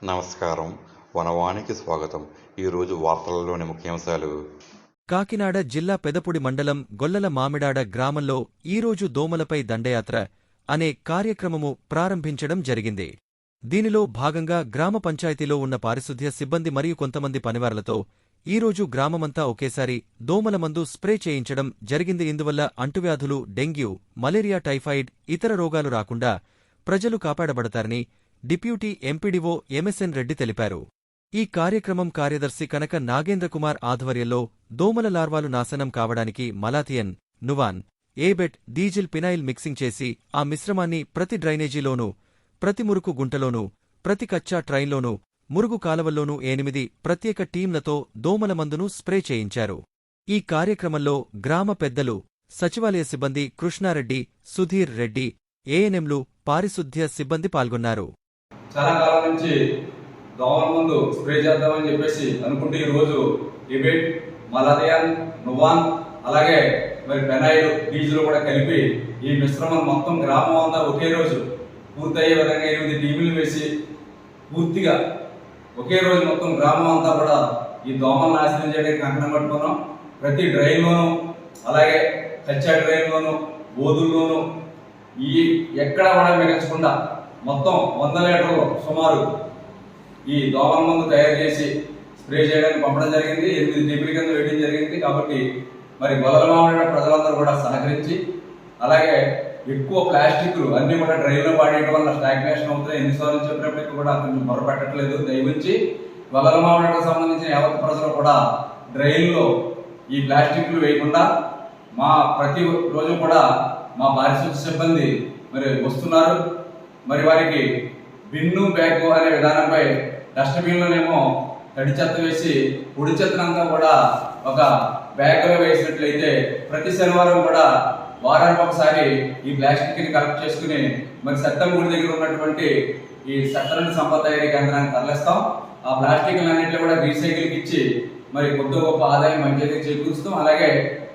నమస్కారం. వనవానికి స్వాగతం. ఈరోజు వార్తలలోని ముఖ్యాంశాలు. కాకినాడ జిల్లా పెదపుడి మండలం గొల్లల మామిడాడ గ్రామంలో ఈరోజు దోమలపై దండయాత్ర అనే కార్యక్రమము ప్రారంభించడం జరిగింది. దీనిలో భాగంగా గ్రామ పంచాయతీలో ఉన్న పారిశుద్ధ్య సిబ్బంది మరియు కొంతమంది పనివారలతో ఈరోజు గ్రామమంతా ఒకేసారి దోమల మందు స్ప్రే చేయించడం జరిగింది. ఇందువల్ల అంటువ్యాధులు, డెంగ్యూ, మలేరియా, టైఫాయిడ్, ఇతర రోగాలు రాకుండా ప్రజలు కాపాడబడతారని డిప్యూటీ ఎంపీడీఓ ఎంఎస్ఎన్ రెడ్డి తెలిపారు. ఈ కార్యక్రమం కార్యదర్శి కనక నాగేంద్రకుమార్ ఆధ్వర్యంలో దోమల లార్వాలు నాశనం కావడానికి malathion, Nuvan, Abate, diesel, phenyl mixing చేసి ఆ మిశ్రమాన్ని ప్రతి డ్రైనేజీలోనూ, ప్రతి మురుకు గుంటలోనూ, ప్రతి కచ్చా ట్రైన్లోనూ, మురుగు కాలవల్లోనూ 8 ప్రత్యేక టీంలతో దోమల మందును స్ప్రే చేయించారు. ఈ కార్యక్రమంలో గ్రామ పెద్దలు, సచివాలయ సిబ్బంది కృష్ణారెడ్డి, సుధీర్ రెడ్డి, ఏఎన్ఎంలు, పారిశుద్ధ్య సిబ్బంది పాల్గొన్నారు. చాలా కాలం నుంచి దోమల మందు స్ప్రే చేద్దామని చెప్పేసి అనుకుంటే ఈరోజు ఎబెట్, మలాథియన్, నువాన్, అలాగే పెనాయిల్, డీజిల్ కూడా కలిపి ఈ మిశ్రమం మొత్తం గ్రామం అంతా ఒకే రోజు పూర్తయ్యే విధంగా 8 టీములు వేసి పూర్తిగా ఒకే రోజు మొత్తం గ్రామం అంతా కూడా ఈ దోమలు నాశనం చేయడానికి కంకణం పట్టుకున్నాం. ప్రతి డ్రైన్లోనూ, అలాగే కచ్చా డ్రైన్లోనూ, బోధుల్లోనూ ఈ ఎక్కడా కూడా మిగల్చకుండా మొత్తం 100 లీటర్లు సుమారు ఈ దోమల మందు తయారు చేసి స్ప్రే చేయడానికి పంపడం జరిగింది. 8 టీపుల కింద వేయడం జరిగింది. కాబట్టి గొల్లల మామిడి ప్రజలందరూ కూడా సహకరించి, అలాగే ఎక్కువ ప్లాస్టిక్లు అన్ని కూడా డ్రైన్లో పాడేయడం వల్ల స్టాగ్నేషన్ అవుతాయి. ఎన్నిసార్లు చెప్పినప్పటికీ కూడా కొంచెం మొరపెట్టట్లేదు. దయవుంచి గొల్లల మామిడికి సంబంధించిన యావత్ ప్రజలు కూడా డ్రైన్లో ఈ ప్లాస్టిక్లు వేయకుండా ప్రతి రోజు కూడా మా పారిశుద్ధ్య సిబ్బంది వస్తున్నారు. వారికి బిన్ను, బ్యాగ్ అనే విధానంపై డస్ట్బిన్లోనేమో తడి చెత్త వేసి పొడి చెత్తనంతా కూడా ఒక బ్యాగ్లో వేసినట్లయితే ప్రతి శనివారం కూడా వారానికి ఒకసారి ఈ ప్లాస్టిక్ని కలెక్ట్ చేసుకుని సత్తెంగూడి దగ్గర ఉన్నటువంటి ఈ సత్తరని సంపద తయారీ కేంద్రానికి తరలిస్తాం. ఆ ప్లాస్టిక్లన్నింటినీ కూడా రీసైకిల్కి ఇచ్చి కొద్ది గొప్ప ఆదాయం మంచిగా చేకూరుస్తాం. అలాగే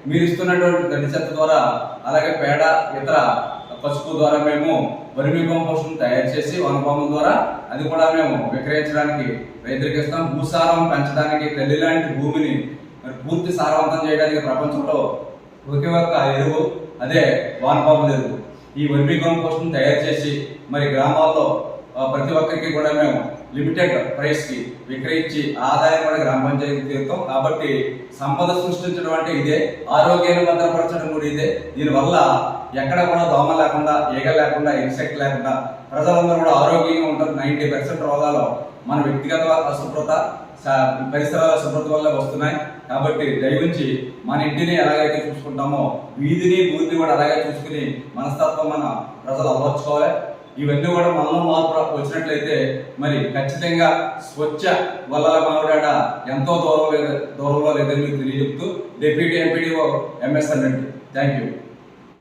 మీరు ఇస్తున్నటువంటి తడి చెత్త ద్వారా, అలాగే పేడ, ఇతర పసుపు ద్వారా మేము వర్మీ కంపోస్ట్ తయారు చేసి వనభూముల ద్వారా అది కూడా మేము విక్రయించడానికి రైతులకు ఇస్తాం. భూసారం పెంచడానికి తల్లి లాంటి భూమిని పూర్తి సారవంతం చేయడానికి ప్రపంచంలో ఒకే ఒక్క ఎరువు అదే వానపాముల ఎరువు. ఈ వర్మీ కంపోస్ట్ తయారు చేసి గ్రామాల్లో ప్రతి ఒక్కరికి కూడా మేము లిమిటెడ్ ప్రైస్ కి విక్రయించి ఆదాయం కూడా గ్రామ పంచాయతీ తీరుతాం. కాబట్టి సంపద సృష్టించడం అంటే ఇదే, ఆరోగ్యాన్ని భద్రపరచడం కూడా ఇదే. దీనివల్ల ఎక్కడ కూడా దోమ లేకుండా, ఈగ లేకుండా, ఇన్సెక్ట్ లేకుండా ప్రజలందరూ కూడా ఆరోగ్యంగా ఉంటారు. 90% రోగాలు మన వ్యక్తిగత అశుభ్రత, పరిసరాల అశుభ్రత వల్ల వస్తున్నాయి. కాబట్టి దయవుంచి మన ఇంటిని ఎలాగైతే చూసుకుంటామో వీధిని, ఊరిని కూడా అలాగే చూసుకుని మనస్తత్వం మన ప్రజలు అలవర్చుకోవాలి. ఇవన్నీ కూడా మనలో మార్పు వచ్చినట్లయితే ఖచ్చితంగా స్వచ్ఛ గొల్లల మామిడాడ ఎంతో దూరంలో లేదని మీకు తెలియజెప్తూ deputy MPDO MSN Reddy. Thank you.